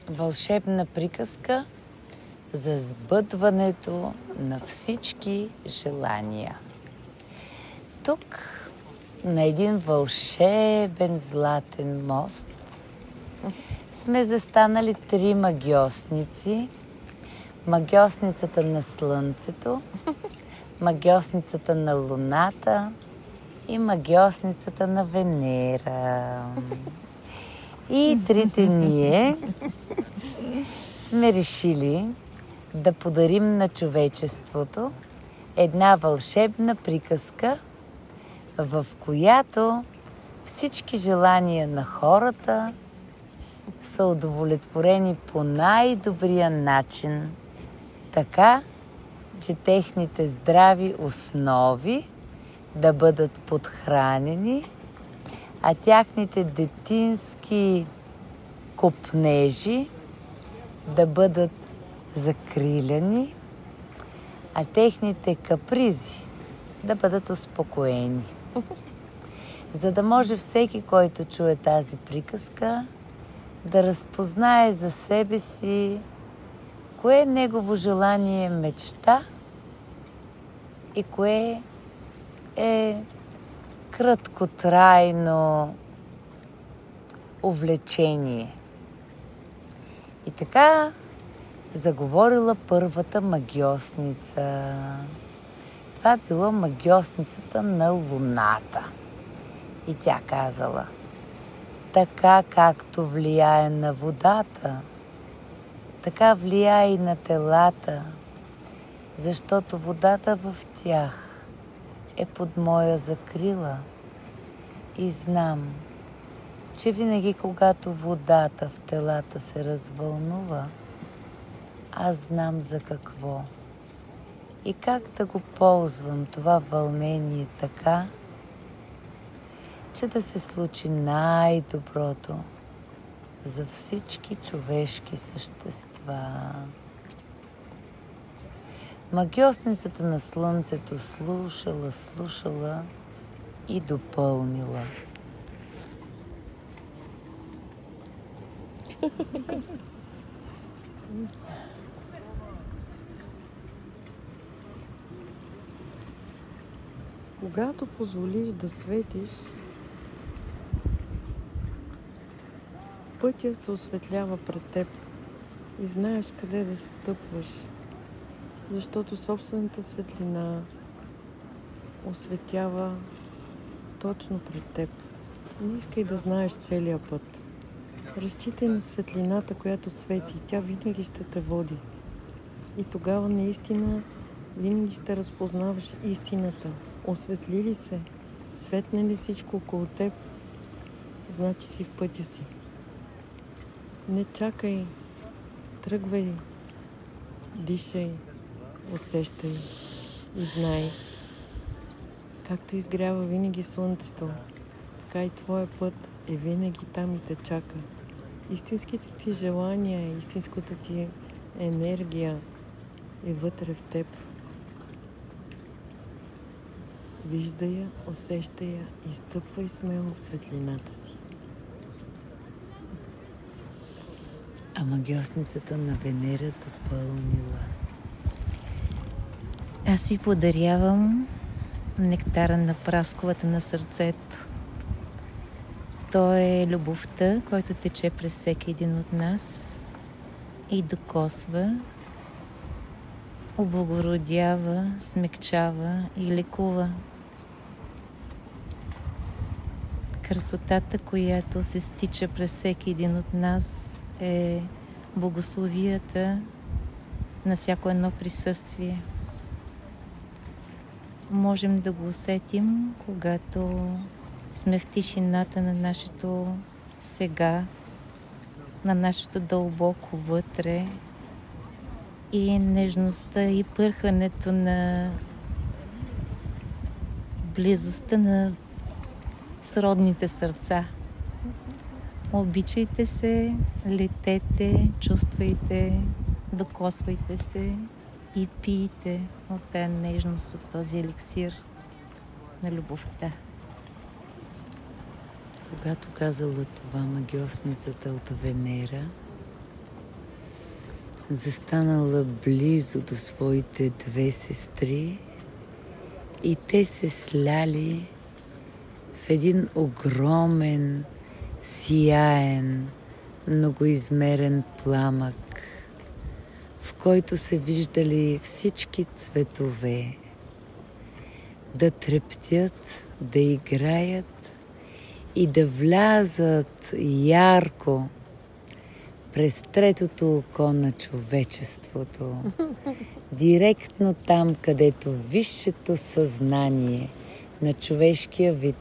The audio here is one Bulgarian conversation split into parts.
вълшебна приказка за сбъдването на всички желания. Тук на един вълшебен златен мост сме застанали 3 магьосници. Магьосницата на Слънцето, магьосницата на Луната и магьосницата на Венера. И трите ние сме решили да подарим на човечеството една вълшебна приказка, в която всички желания на хората са удовлетворени по най-добрия начин, така, че техните здрави основи да бъдат подхранени, а тяхните детински копнежи да бъдат закриляни, а техните капризи да бъдат успокоени. За да може всеки, който чуе тази приказка, да разпознае за себе си кое е негово желание, мечта и кое е краткотрайно увлечение. И така заговорила първата магьосница. Това било магьосницата на Луната. И тя казала: така както влияе на водата, така влияе и на телата, защото водата в тях е под моя закрила. И знам, че винаги когато водата в телата се развълнува, аз знам за какво и как да го ползвам това вълнение така, че да се случи най-доброто за всички човешки същества. Магьосницата на Слънцето слушала и допълнила: когато позволиш да светиш, пътя се осветлява пред теб и знаеш къде да се стъпваш, защото собствената светлина осветява точно пред теб. Не искай да знаеш целия път. Разчитай на светлината, която свети. Тя винаги ще те води. И тогава наистина винаги ще разпознаваш истината. Осветли ли се, светне ли всичко около теб, значи си в пътя си. Не чакай, тръгвай, дишай, усещай и знай. Както изгрява винаги слънцето, така и твоя път е винаги там и те чака. Истинските ти желания, истинската ти енергия е вътре в теб. Виждай я, усещай я и стъпвай смело в светлината си. А магьосницата на Венера допълнила: аз ви подарявам нектара на прасковата на сърцето. То е любовта, който тече през всеки един от нас и докосва, облагородява, смекчава и лекува. Красотата, която се стича през всеки един от нас, е благословията на всяко едно присъствие. Можем да го усетим, когато сме в тишината на нашето сега, на нашето дълбоко вътре и нежността и пърхането на близостта на сродните сърца. Обичайте се, летете, чувствайте, докосвайте се и пийте от тази нежност, от този еликсир на любовта. Когато казала това магьосницата от Венера, застанала близо до своите две сестри и те се сляли в един огромен, сияен, многоизмерен пламък, в който се виждали всички цветове да трептят, да играят и да влязат ярко през третото око на човечеството. Директно там, където висшето съзнание на човешкия вид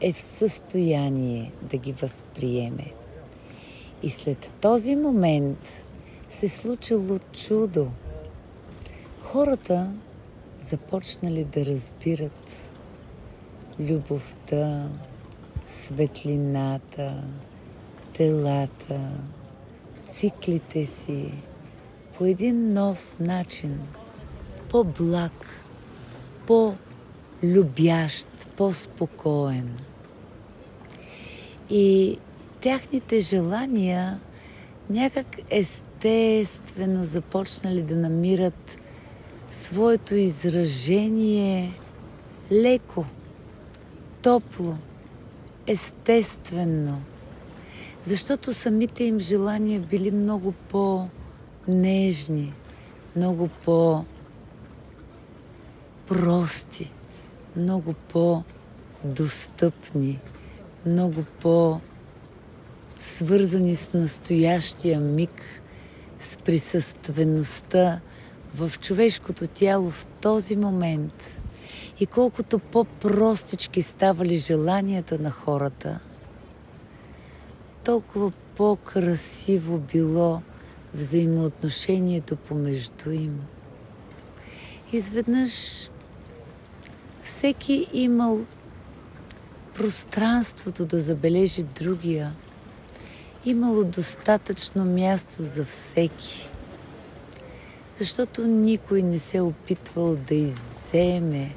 е в състояние да ги възприеме. И след този момент се случило чудо. Хората започнали да разбират любовта, светлината, телата, циклите си по един нов начин, по-благ, по-любящ, по-спокоен. И тяхните желания някак естествено започнали да намират своето изражение леко, топло, естествено. Защото самите им желания били много по-нежни, много по-прости, много по-достъпни, много по-свързани с настоящия миг, с присъствеността в човешкото тяло в този момент. И колкото по-простички ставали желанията на хората, толкова по-красиво било взаимоотношението помежду им. Изведнъж всеки имал пространството да забележи другия. Имало достатъчно място за всеки. Защото никой не се опитвал да изземе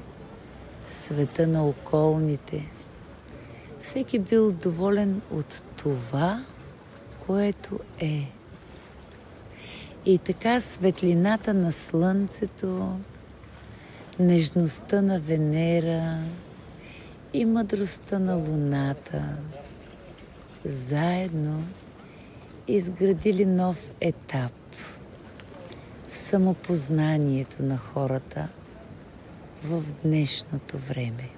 света на околните. Всеки бил доволен от това, което е. И така светлината на Слънцето, нежността на Венера и мъдростта на Луната заедно изградили нов етап в самопознанието на хората в днешното време.